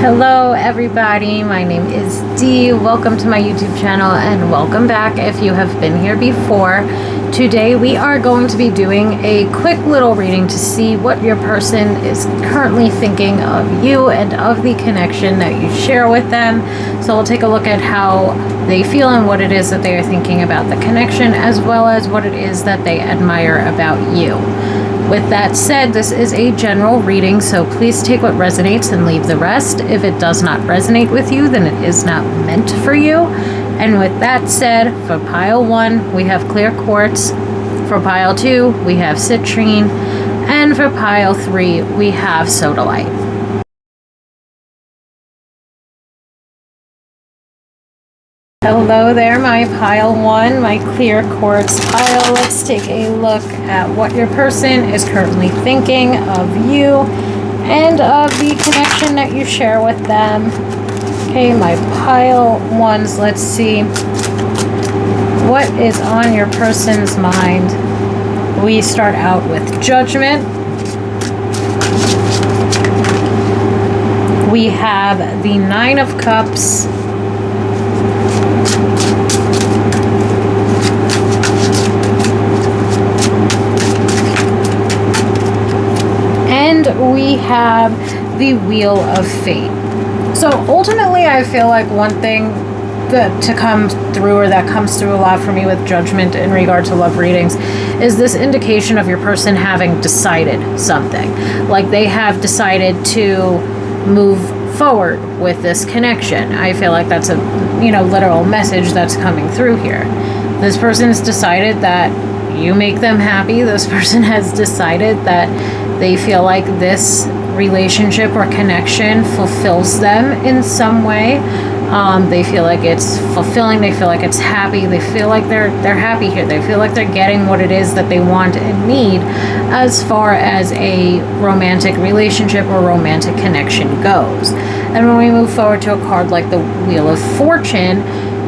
Hello everybody, my name is Dee. Welcome to my YouTube channel and welcome back if you have been here before. Today we are going to be doing a quick little reading to see what your person is currently thinking of you and of the connection that you share with them. So we'll take a look at how they feel and what it is that they are thinking about the connection, as well as what it is that they admire about you. With that said, this is a general reading, so please take what resonates and leave the rest. If it does not resonate with you, then it is not meant for you. And with that said, for pile 1, we have clear quartz. For pile 2, we have citrine. And for pile 3, we have sodalite. Hello there, my pile 1, my clear quartz pile. Let's take a look at what your person is currently thinking of you and of the connection that you share with them. Okay, my pile 1s, let's see what is on your person's mind. We start out with judgment. We have the 9 of Cups. We have the Wheel of Fate. So ultimately, I feel like one thing that comes through a lot for me with judgment in regard to love readings is this indication of your person having decided something. Like they have decided to move forward with this connection. I feel like that's a literal message that's coming through here. This person's decided that you make them happy. This person has decided that they feel like this relationship or connection fulfills them in some way. They feel like it's fulfilling. They feel like it's happy. They feel like they're happy here. They feel like they're getting what it is that they want and need as far as a romantic relationship or romantic connection goes. And when we move forward to a card like the Wheel of Fortune,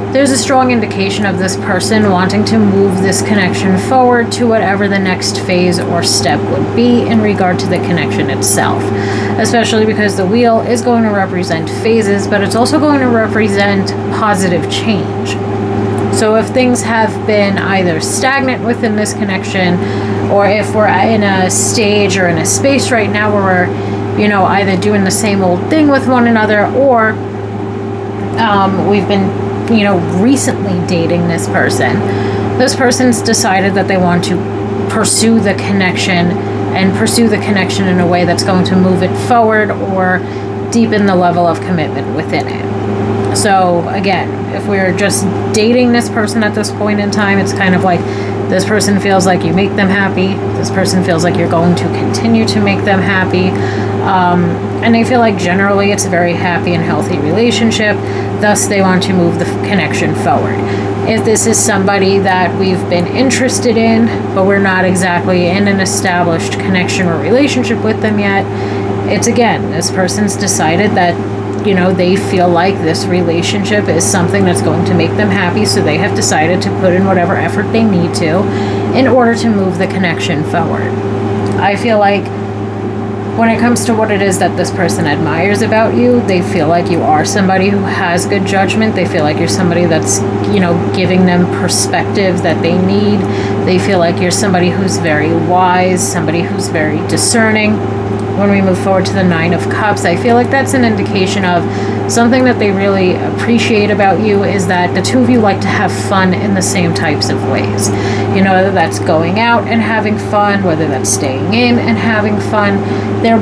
there's a strong indication of this person wanting to move this connection forward to whatever the next phase or step would be in regard to the connection itself. Especially because the wheel is going to represent phases, but it's also going to represent positive change. So if things have been either stagnant within this connection, or if we're in a stage or in a space right now where we're, either doing the same old thing with one another, or we've been recently dating this person. This person's decided that they want to pursue the connection in a way that's going to move it forward or deepen the level of commitment within it. So again, if we're just dating this person at this point in time, it's kind of like this person feels like you make them happy. This person feels like you're going to continue to make them happy. And they feel like generally it's a very happy and healthy relationship. Thus, they want to move the connection forward. If this is somebody that we've been interested in, but we're not exactly in an established connection or relationship with them yet, it's again, this person's decided that they feel like this relationship is something that's going to make them happy, so they have decided to put in whatever effort they need to in order to move the connection forward. I feel like when it comes to what it is that this person admires about you, they feel like you are somebody who has good judgment. They feel like you're somebody that's, giving them perspective that they need. They feel like you're somebody who's very wise, somebody who's very discerning. When we move forward to the 9 of Cups, I feel like that's an indication of something that they really appreciate about you is that the two of you like to have fun in the same types of ways. Whether that's going out and having fun, whether that's staying in and having fun. There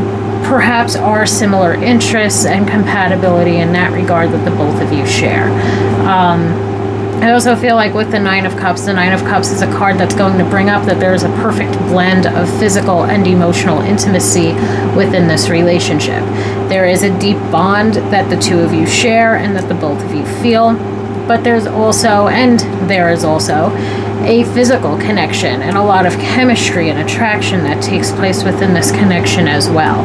perhaps are similar interests and compatibility in that regard that the both of you share. I also feel like with the 9 of Cups is a card that's going to bring up that there is a perfect blend of physical and emotional intimacy within this relationship. There is a deep bond that the two of you share and that the both of you feel, but there is also a physical connection and a lot of chemistry and attraction that takes place within this connection as well.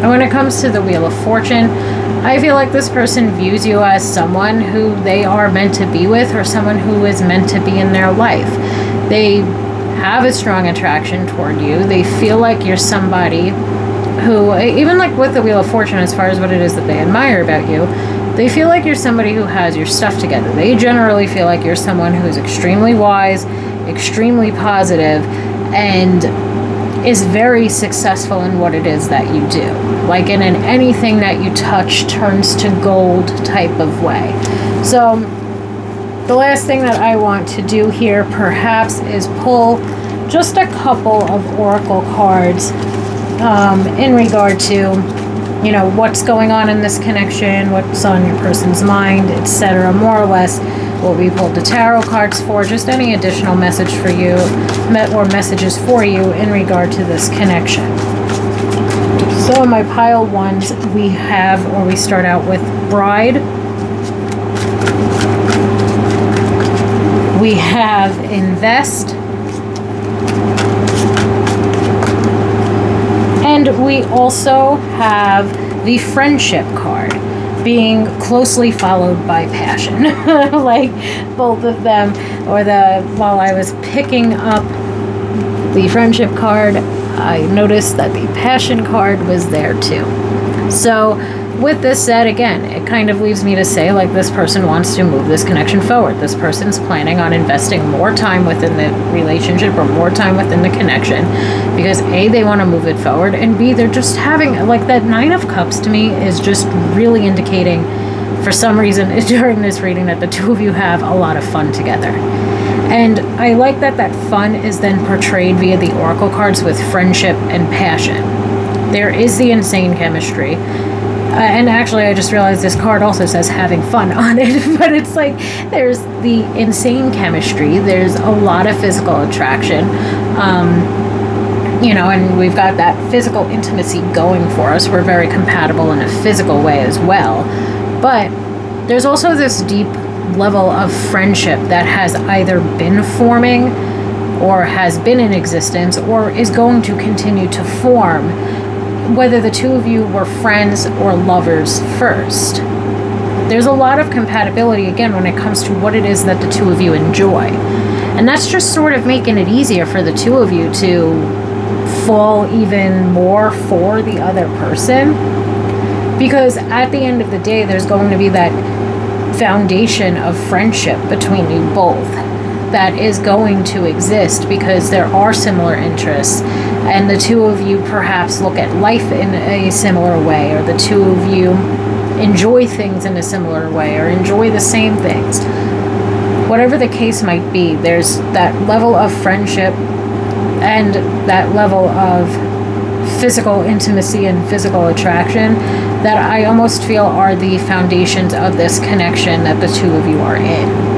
And when it comes to the Wheel of Fortune, I feel like this person views you as someone who they are meant to be with, or someone who is meant to be in their life. They have a strong attraction toward you. They feel like you're somebody who, even like with the Wheel of Fortune, as far as what it is that they admire about you, they feel like you're somebody who has your stuff together. They generally feel like you're someone who is extremely wise, extremely positive, and is very successful in what it is that you do. Like in anything that you touch turns to gold type of way. So the last thing that I want to do here perhaps is pull just a couple of oracle cards in regard to, you know, what's going on in this connection, what's on your person's mind, etc. More or less what we pulled the tarot cards for, just any additional message for you, or messages for you in regard to this connection. So in my pile ones, we have, or we start out with Bride. We have Invest. And we also have the Friendship card, being closely followed by Passion. Like both of them, or while I was picking up the Friendship card, I noticed that the Passion card was there too. So with this said, again, it kind of leaves me to say, like, this person wants to move this connection forward. This person's planning on investing more time within the relationship or more time within the connection because A, they want to move it forward, and B, they're just having, like, that Nine of Cups to me is just really indicating, for some reason during this reading, that the two of you have a lot of fun together. And I like that fun is then portrayed via the oracle cards with friendship and passion. There is the insane chemistry. And actually, I just realized this card also says having fun on it, but it's like there's the insane chemistry, there's a lot of physical attraction, you know, and we've got that physical intimacy going for us. We're very compatible in a physical way as well, but there's also this deep level of friendship that has either been forming or has been in existence or is going to continue to form, whether the two of you were friends or lovers first. There's a lot of compatibility, again, when it comes to what it is that the two of you enjoy. And that's just sort of making it easier for the two of you to fall even more for the other person. Because at the end of the day, there's going to be that foundation of friendship between you both that is going to exist because there are similar interests, and the two of you perhaps look at life in a similar way, or the two of you enjoy things in a similar way, or enjoy the same things. Whatever the case might be, there's that level of friendship and that level of physical intimacy and physical attraction that I almost feel are the foundations of this connection that the two of you are in.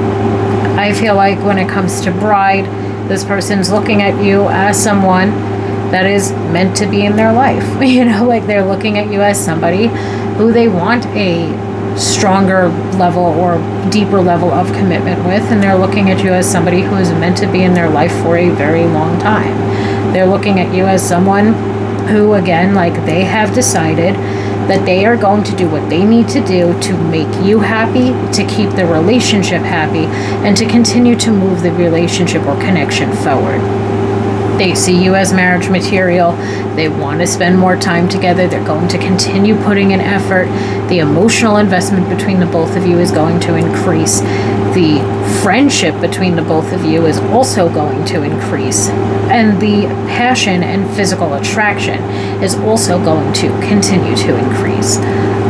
I feel like when it comes to Bride, this person's looking at you as someone that is meant to be in their life. You know, like they're looking at you as somebody who they want a stronger level or deeper level of commitment with, and they're looking at you as somebody who is meant to be in their life for a very long time. They're looking at you as someone who, again, like they have decided that they are going to do what they need to do to make you happy, to keep the relationship happy, and to continue to move the relationship or connection forward. They see you as marriage material. They want to spend more time together. They're going to continue putting in effort. The emotional investment between the both of you is going to increase. The friendship between the both of you is also going to increase. And the passion and physical attraction is also going to continue to increase.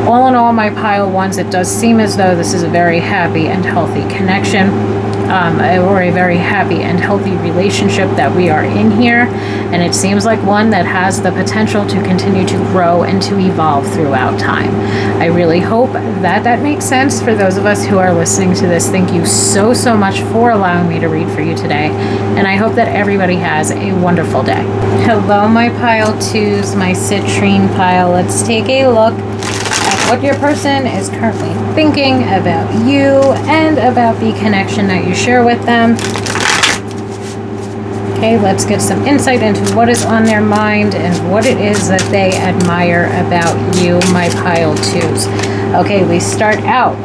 All in all, my pile ones, it does seem as though this is a very happy and healthy connection. Or a very happy and healthy relationship that we are in here, and it seems like one that has the potential to continue to grow and to evolve throughout time. I really hope that that makes sense for those of us who are listening to this. Thank you so much for allowing me to read for you today, and I hope that everybody has a wonderful day. Hello, my pile twos, my citrine pile. Let's take a look what your person is currently thinking about you and about the connection that you share with them. Okay, let's get some insight into what is on their mind and what it is that they admire about you, my pile twos. Okay, we start out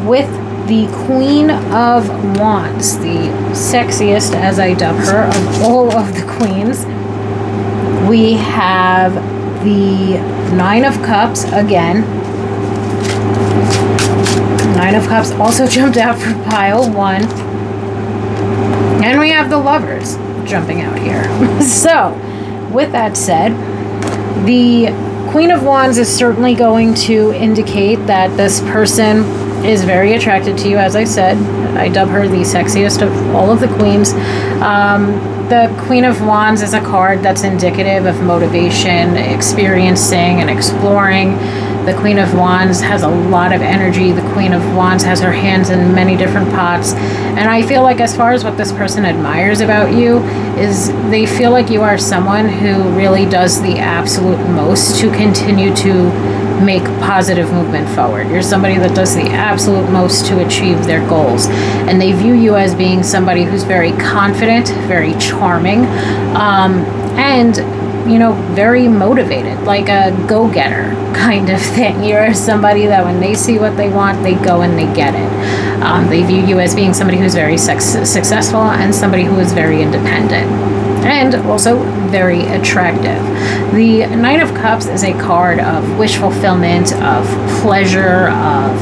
with the Queen of Wands, the sexiest, as I dub her, of all of the queens. We have the Nine of Cups again. Nine of Cups also jumped out for pile 1. And we have the Lovers jumping out here. So, with that said, the Queen of Wands is certainly going to indicate that this person is very attracted to you. As I said, I dub her the sexiest of all of the queens. The Queen of Wands is a card that's indicative of motivation, experiencing and exploring. The Queen of Wands has a lot of energy. The Queen of Wands has her hands in many different pots. And I feel like as far as what this person admires about you is they feel like you are someone who really does the absolute most to continue to make positive movement forward. You're somebody that does the absolute most to achieve their goals. And they view you as being somebody who's very confident, very charming, and very motivated, like a go-getter kind of thing. You're somebody that when they see what they want, they go and they get it. They view you as being somebody who's very successful and somebody who is very independent and also very attractive. The Nine of Cups is a card of wish fulfillment, of pleasure, of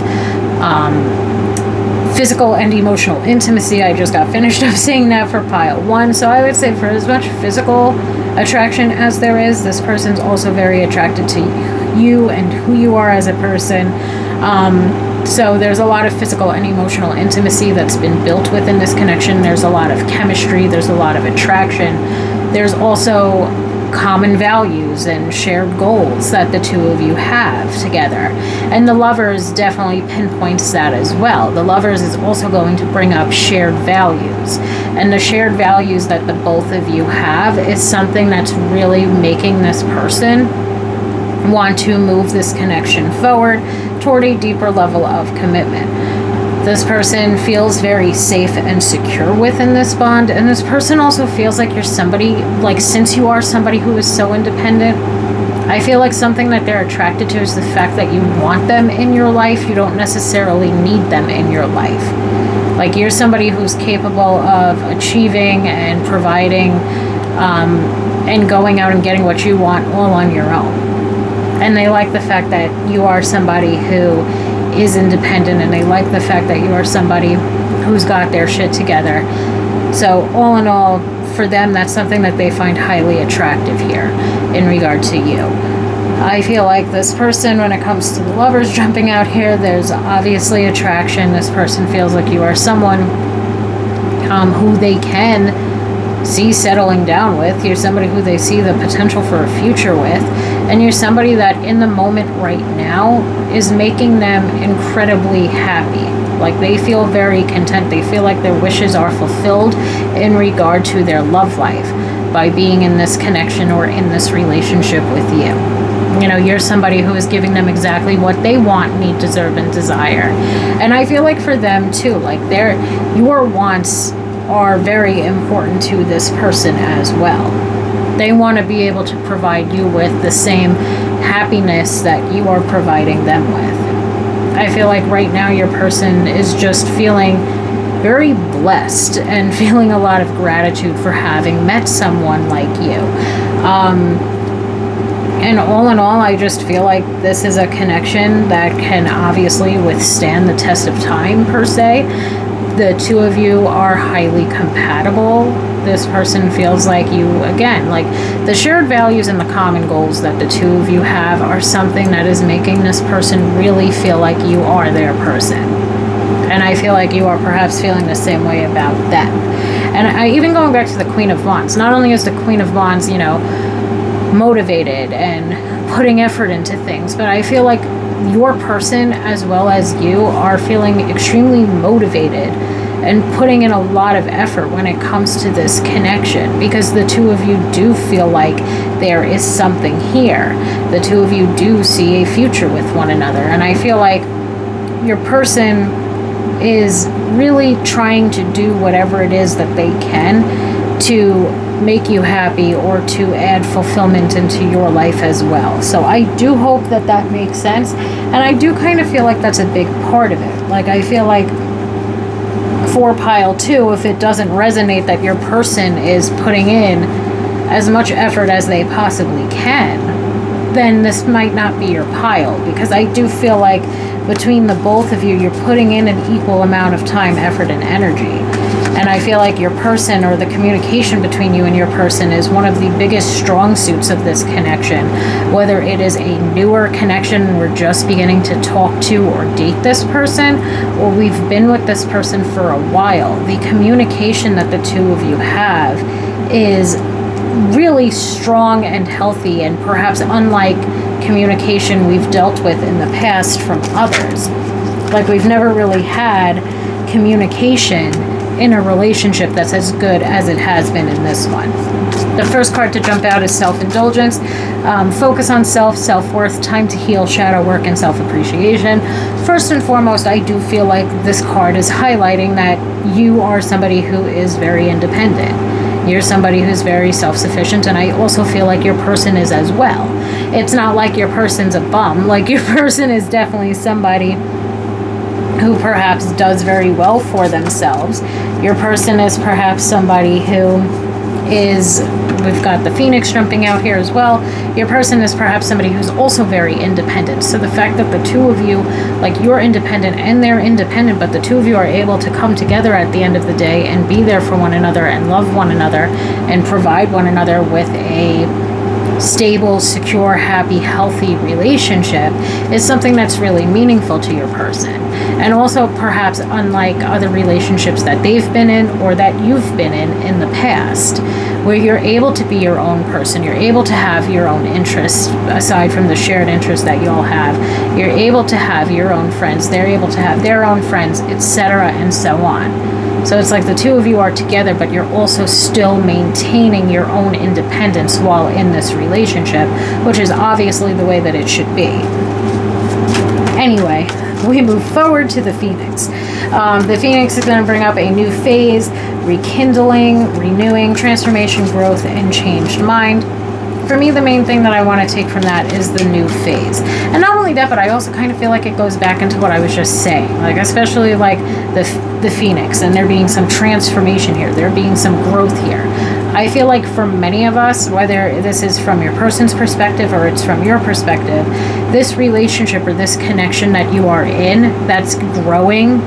physical and emotional intimacy. I just got finished up saying that for pile 1. So I would say for as much physical attraction as there is, this person's also very attracted to you and who you are as a person. So there's a lot of physical and emotional intimacy that's been built within this connection. There's a lot of chemistry. There's a lot of attraction. There's also common values and shared goals that the two of you have together. And the Lovers definitely pinpoints that as well. The Lovers is also going to bring up shared values. And the shared values that the both of you have is something that's really making this person want to move this connection forward toward a deeper level of commitment. This person feels very safe and secure within this bond, and this person also feels like you're somebody, like since you are somebody who is so independent, I feel like something that they're attracted to is the fact that you want them in your life. You don't necessarily need them in your life. Like you're somebody who's capable of achieving and providing and going out and getting what you want all on your own. And they like the fact that you are somebody who is independent, and they like the fact that you are somebody who's got their shit together. So all in all, for them, that's something that they find highly attractive here in regard to you. I feel like this person, when it comes to the Lovers jumping out here, there's obviously attraction. This person feels like you are someone who they can see settling down with. You're somebody who they see the potential for a future with. And you're somebody that in the moment right now is making them incredibly happy. Like they feel very content. They feel like their wishes are fulfilled in regard to their love life by being in this connection or in this relationship with you. You're somebody who is giving them exactly what they want, need, deserve, and desire. And I feel like for them too, like your wants are very important to this person as well. They want to be able to provide you with the same happiness that you are providing them with. I feel like right now your person is just feeling very blessed and feeling a lot of gratitude for having met someone like you. And all in all, I just feel like this is a connection that can obviously withstand the test of time, per se. The two of you are highly compatible. This person feels like you, again, like the shared values and the common goals that the two of you have are something that is making this person really feel like you are their person. And I feel like you are perhaps feeling the same way about them. And I even going back to the Queen of Wands, not only is the Queen of Wands, motivated and putting effort into things, but I feel like your person as well as you are feeling extremely motivated and putting in a lot of effort when it comes to this connection, because the two of you do feel like there is something here. The two of you do see a future with one another, and I feel like your person is really trying to do whatever it is that they can to make you happy or to add fulfillment into your life as well. So I do hope that that makes sense, and I do kind of feel like that's a big part of it. Like I feel like for pile 2, if it doesn't resonate that your person is putting in as much effort as they possibly can, then this might not be your pile, because I do feel like between the both of you, you're putting in an equal amount of time, effort, and energy. And I feel like your person, or the communication between you and your person, is one of the biggest strong suits of this connection. Whether it is a newer connection and we're just beginning to talk to or date this person, or we've been with this person for a while, the communication that the two of you have is really strong and healthy, and perhaps unlike communication we've dealt with in the past from others. Like, we've never really had communication in a relationship that's as good as it has been in this one. The first card to jump out is self-indulgence. Focus on self, self-worth, time to heal, shadow work, and self-appreciation. First and foremost, I do feel like this card is highlighting that you are somebody who is very independent. You're somebody who's very self-sufficient, and I also feel like your person is as well. It's not like your person's a bum. Like, your person is definitely somebody who perhaps does very well for themselves. Your person is perhaps somebody who is, we've got the Phoenix jumping out here as well. Your person is perhaps somebody who's also very independent. So the fact that the two of you, like, you're independent and they're independent, but the two of you are able to come together at the end of the day and be there for one another and love one another and provide one another with a stable, secure, happy, healthy relationship is something that's really meaningful to your person. And also, perhaps unlike other relationships that they've been in or that you've been in the past, where you're able to be your own person, you're able to have your own interests aside from the shared interests that you all have, you're able to have your own friends, they're able to have their own friends, etc., and so on. So it's like the two of you are together, but you're also still maintaining your own independence while in this relationship, which is obviously the way that it should be. Anyway, we move forward to the Phoenix. The Phoenix is going to bring up a new phase, rekindling, renewing, transformation, growth, and changed mind. For me, the main thing that I want to take from that is the new phase. And not only that, but I also kind of feel like it goes back into what I was just saying. Like, especially like the Phoenix, and there being some transformation here. There being some growth here. I feel like for many of us, whether this is from your person's perspective or it's from your perspective, this relationship or this connection that you are in that's growing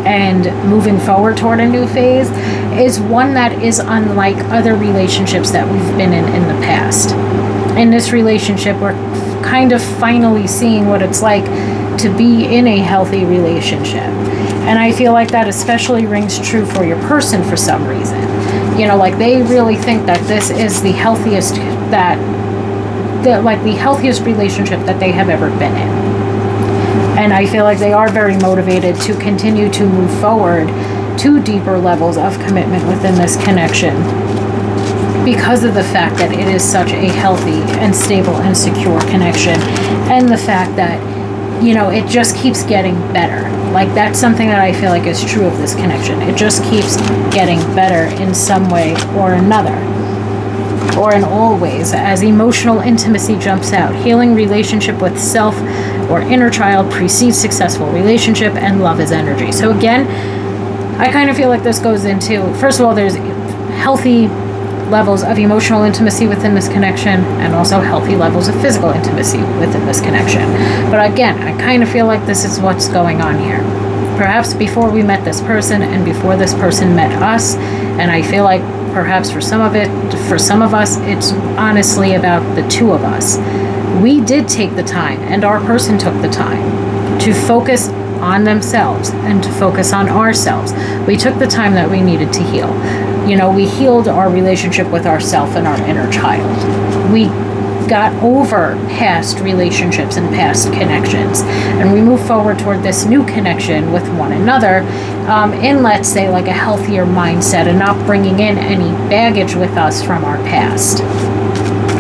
and moving forward toward a new phase is one that is unlike other relationships that we've been in the past. In this relationship, we're kind of finally seeing what it's like to be in a healthy relationship. And I feel like that especially rings true for your person for some reason. You know, like, they really think that this is the healthiest the healthiest relationship that they have ever been in. And I feel like they are very motivated to continue to move forward to deeper levels of commitment within this connection because of the fact that it is such a healthy and stable and secure connection, and the fact that, you know, it just keeps getting better. Like, that's something that I feel like is true of this connection. It just keeps getting better in some way or another, or in all ways, as emotional intimacy jumps out. Healing relationship with self or inner child precedes successful relationship, and love is energy. So again, I kind of feel like this goes into, first of all, there's healthy levels of emotional intimacy within this connection, and also healthy levels of physical intimacy within this connection. But again, I kind of feel like this is what's going on here. Perhaps before we met this person and before this person met us, and I feel like perhaps for some of us, it's honestly about the two of us. We did take the time, and our person took the time to focus on themselves and to focus on ourselves. We took the time that we needed to heal. You know, we healed our relationship with ourself and our inner child. We got over past relationships and past connections, and we move forward toward this new connection with one another in, let's say, like a healthier mindset, and not bringing in any baggage with us from our past.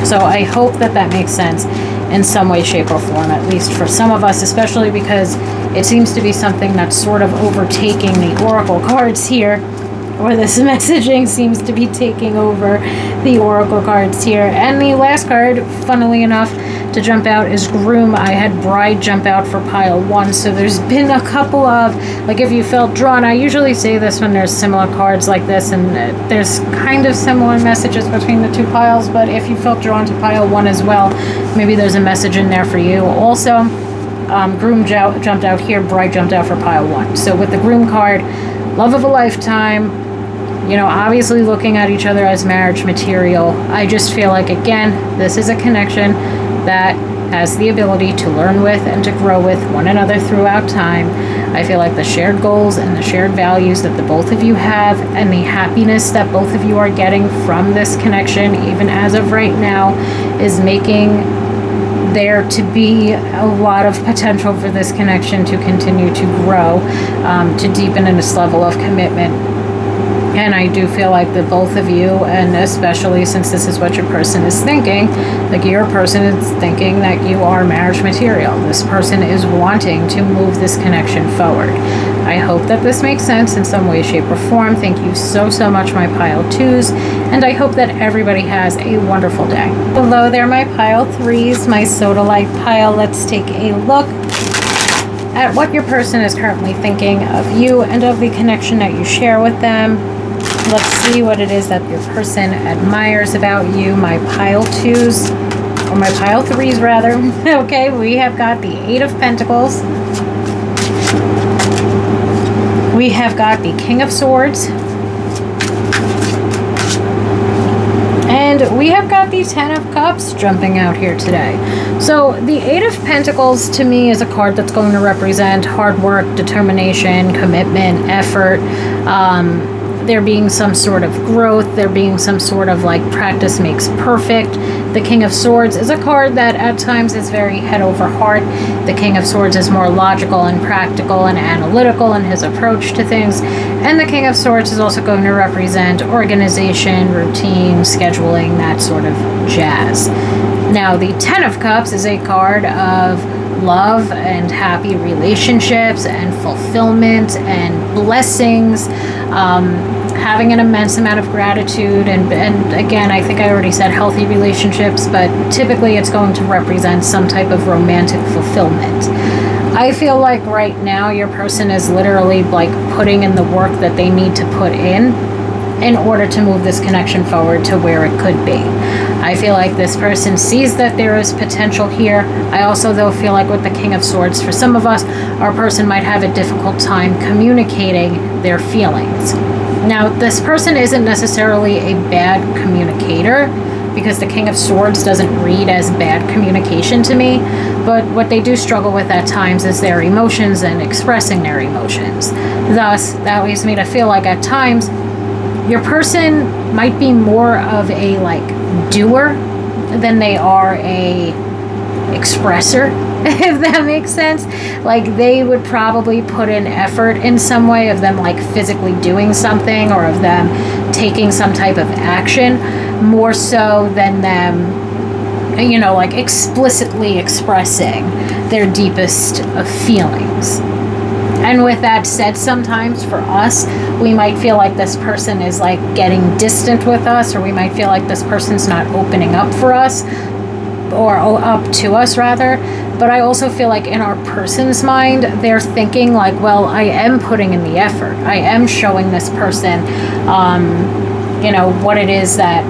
So I hope that that makes sense in some way, shape, or form, at least for some of us, especially because it seems to be something that's sort of overtaking the oracle cards here, or this messaging seems to be taking over the oracle cards here. And the last card, funnily enough, to jump out is groom. I had bride jump out for pile 1. So there's been a couple of, like, if you felt drawn, I usually say this when there's similar cards like this, and there's kind of similar messages between the 2 piles, but if you felt drawn to pile 1 as well, maybe there's a message in there for you. Also, groom jumped out here, bride jumped out for pile 1. So with the groom card, love of a lifetime, you know, obviously looking at each other as marriage material. I just feel like, again, this is a connection that has the ability to learn with and to grow with one another throughout time. I feel like the shared goals and the shared values that the both of you have, and the happiness that both of you are getting from this connection, even as of right now, is making there to be a lot of potential for this connection to continue to grow, to deepen in this level of commitment. And I do feel like the both of you, and especially since this is what your person is thinking, like your person is thinking that you are marriage material. This person is wanting to move this connection forward. I hope that this makes sense in some way, shape, or form. Thank you so, so much, my pile 2s. And I hope that everybody has a wonderful day. Hello there, my pile 3s, my Sodalite pile. Let's take a look at what your person is currently thinking of you and of the connection that you share with them. Let's see what it is that your person admires about you, my pile 2s, or my pile 3s rather. Okay, we have got the 8 of Pentacles. We have got the King of Swords. And we have got the 10 of Cups jumping out here today. So the 8 of Pentacles to me is a card that's going to represent hard work, determination, commitment, effort, there being some sort of growth, there being some sort of like practice makes perfect. The King of Swords is a card that at times is very head over heart. The King of Swords is more logical and practical and analytical in his approach to things. And the King of Swords is also going to represent organization, routine, scheduling, that sort of jazz. Now, the 10 of Cups is a card of love and happy relationships and fulfillment and blessings, having an immense amount of gratitude, and again, I think I already said healthy relationships, but typically it's going to represent some type of romantic fulfillment. I feel like right now your person is literally like putting in the work that they need to put in order to move this connection forward to where it could be. I feel like this person sees that there is potential here. I also, though, feel like with the King of Swords, for some of us, our person might have a difficult time communicating their feelings. Now, this person isn't necessarily a bad communicator, because the King of Swords doesn't read as bad communication to me, but what they do struggle with at times is their emotions and expressing their emotions. Thus, that leads me to feel like at times, your person might be more of a like doer than they are a expresser, if that makes sense. Like they would probably put in effort in some way of them like physically doing something, or of them taking some type of action, more so than them, you know, like explicitly expressing their deepest of feelings. And with that said, sometimes for us, we might feel like this person is like getting distant with us, or we might feel like this person's not opening up for us, or up to us rather. But I also feel like in our person's mind, they're thinking like, well, I am putting in the effort. I am showing this person, you know, what it is that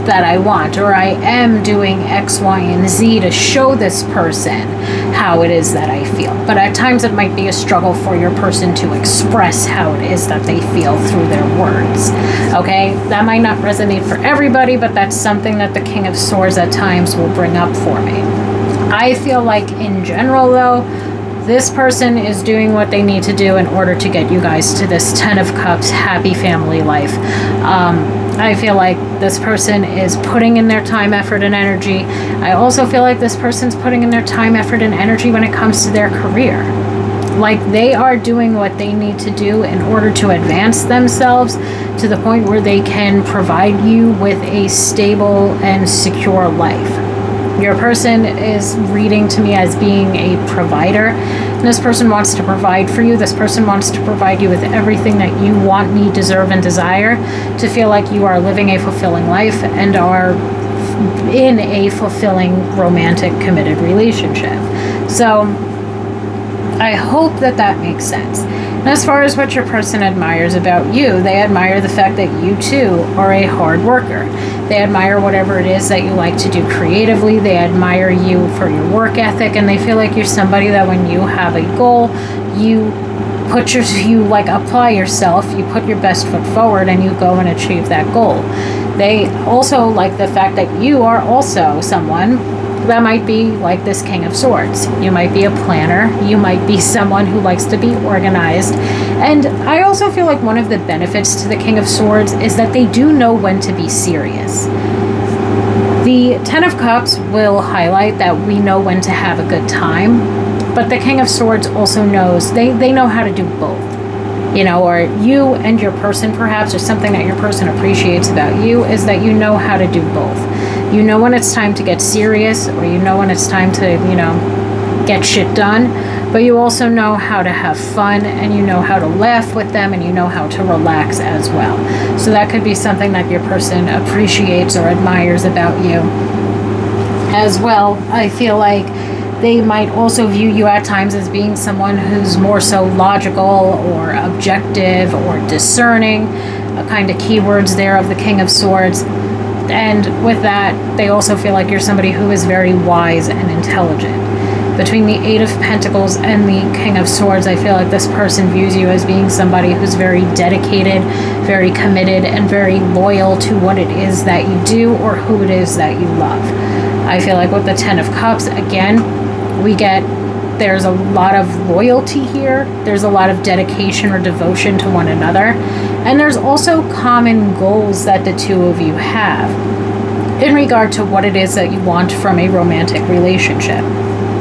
I want, or I am doing X, Y, and Z to show this person how it is that I feel. But at times it might be a struggle for your person to express how it is that they feel through their words. Okay, that might not resonate for everybody, but that's something that the King of Swords at times will bring up for me. I feel like in general though, this person is doing what they need to do in order to get you guys to this 10 of Cups happy family life. I feel like this person is putting in their time, effort, and energy. I also feel like this person's putting in their time, effort, and energy when it comes to their career. Like they are doing what they need to do in order to advance themselves to the point where they can provide you with a stable and secure life. Your person is reading to me as being a provider. And this person wants to provide for you. This person wants to provide you with everything that you want, need, deserve, and desire to feel like you are living a fulfilling life and are in a fulfilling romantic committed relationship. So I hope that makes sense. And as far as what your person admires about you, they admire the fact that you too are a hard worker. They admire whatever it is that you like to do creatively. They admire you for your work ethic, and they feel like you're somebody that when you have a goal, you apply yourself, you put your best foot forward, and you go and achieve that goal. They also like the fact that you are also someone that might be like this King of Swords. You might be a planner. You might be someone who likes to be organized. And I also feel like one of the benefits to the King of Swords is that they do know when to be serious. The Ten of Cups will highlight that we know when to have a good time, but the King of Swords also knows, they know how to do both. Or you and your person perhaps, or something that your person appreciates about you is that you know how to do both. You know when it's time to get serious, or you know when it's time to, get shit done, but you also know how to have fun, and you know how to laugh with them, and you know how to relax as well. So that could be something that your person appreciates or admires about you as well. I feel like they might also view you at times as being someone who's more so logical or objective or discerning, a kind of keywords there of the King of Swords. And with that, they also feel like you're somebody who is very wise and intelligent. Between the Eight of Pentacles and the King of Swords, I feel like this person views you as being somebody who's very dedicated, very committed, and very loyal to what it is that you do or who it is that you love. I feel like with the Ten of Cups, again, there's a lot of loyalty here. There's a lot of dedication or devotion to one another. And there's also common goals that the two of you have in regard to what it is that you want from a romantic relationship.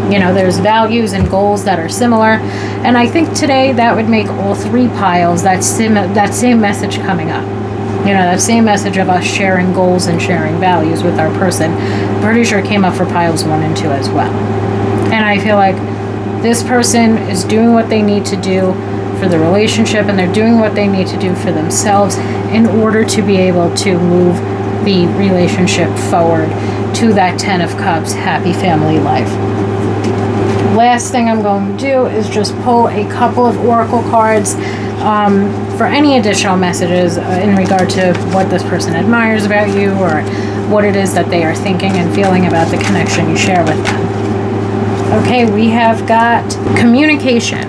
There's values and goals that are similar. And I think today that would make all three piles that same message coming up. That same message of us sharing goals and sharing values with our person. I'm pretty sure it came up for piles 1 and 2 as well. And I feel like this person is doing what they need to do for the relationship, and they're doing what they need to do for themselves in order to be able to move the relationship forward to that Ten of Cups happy family life. Last thing I'm going to do is just pull a couple of oracle cards for any additional messages in regard to what this person admires about you, or what it is that they are thinking and feeling about the connection you share with them. Okay, we have got communication.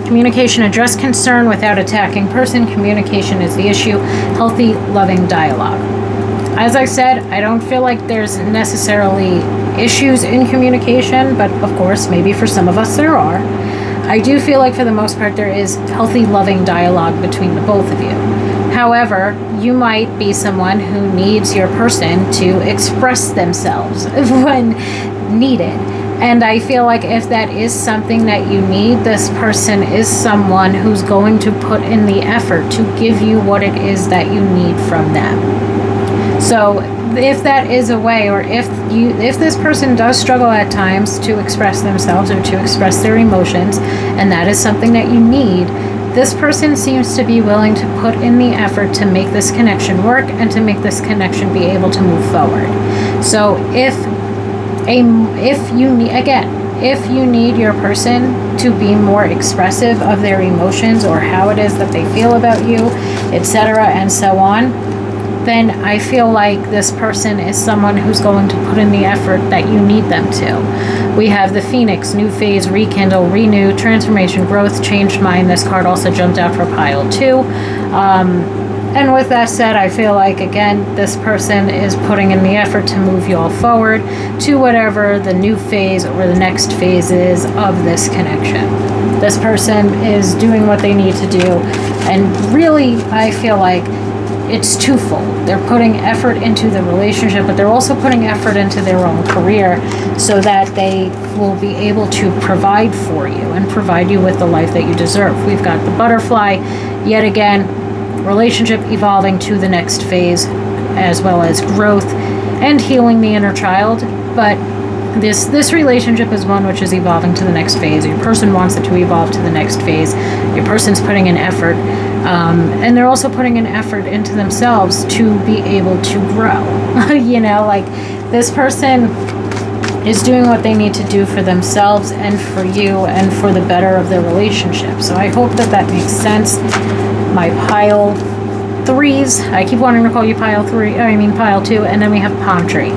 Communication, address concern without attacking person. Communication is the issue. Healthy, loving dialogue. As I said, I don't feel like there's necessarily issues in communication, but of course, maybe for some of us there are. I do feel like for the most part there is healthy, loving dialogue between the both of you. However, you might be someone who needs your person to express themselves when needed. And I feel like if that is something that you need, this person is someone who's going to put in the effort to give you what it is that you need from them. So if that is a way, or if this person does struggle at times to express themselves or to express their emotions, and that is something that you need, this person seems to be willing to put in the effort to make this connection work and to make this connection be able to move forward. So if you need your person to be more expressive of their emotions or how it is that they feel about you, etc., and so on, then I feel like this person is someone who's going to put in the effort that you need them to. We have the Phoenix, new phase, rekindle, renew, transformation, growth, changed mind. This card also jumped out for pile 2. And with that said, I feel like, again, this person is putting in the effort to move you all forward to whatever the new phase or the next phase is of this connection. This person is doing what they need to do. And really, I feel like it's twofold. They're putting effort into the relationship, but they're also putting effort into their own career so that they will be able to provide for you and provide you with the life that you deserve. We've got the butterfly, yet again, relationship evolving to the next phase, as well as growth and healing the inner child. But This relationship is one which is evolving to the next phase. Your person wants it to evolve to the next phase. Your person's putting in effort, and they're also putting an effort into themselves to be able to grow. Like this person is doing what they need to do for themselves and for you and for the better of their relationship. So I hope that makes sense. My pile 3s, I keep wanting to call you pile 2, and then we have palm tree.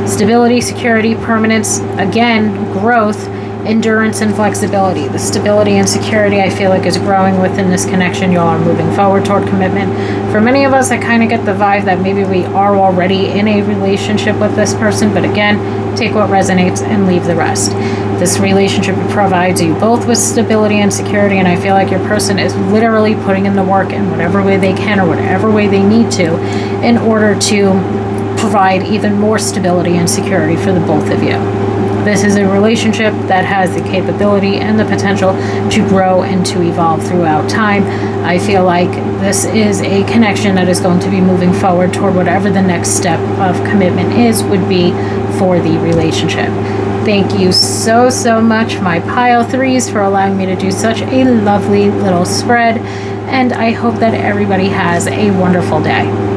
Stability, security, permanence, again, growth, endurance, and flexibility. The stability and security I feel like is growing within this connection. You all are moving forward toward commitment. For many of us, I kind of get the vibe that maybe we are already in a relationship with this person, but again, take what resonates and leave the rest. This relationship provides you both with stability and security, and I feel like your person is literally putting in the work in whatever way they can or whatever way they need to in order to provide even more stability and security for the both of you. This is a relationship that has the capability and the potential to grow and to evolve throughout time. I feel like this is a connection that is going to be moving forward toward whatever the next step of commitment would be for the relationship. Thank you so much, my pile 3s, for allowing me to do such a lovely little spread, and I hope that everybody has a wonderful day.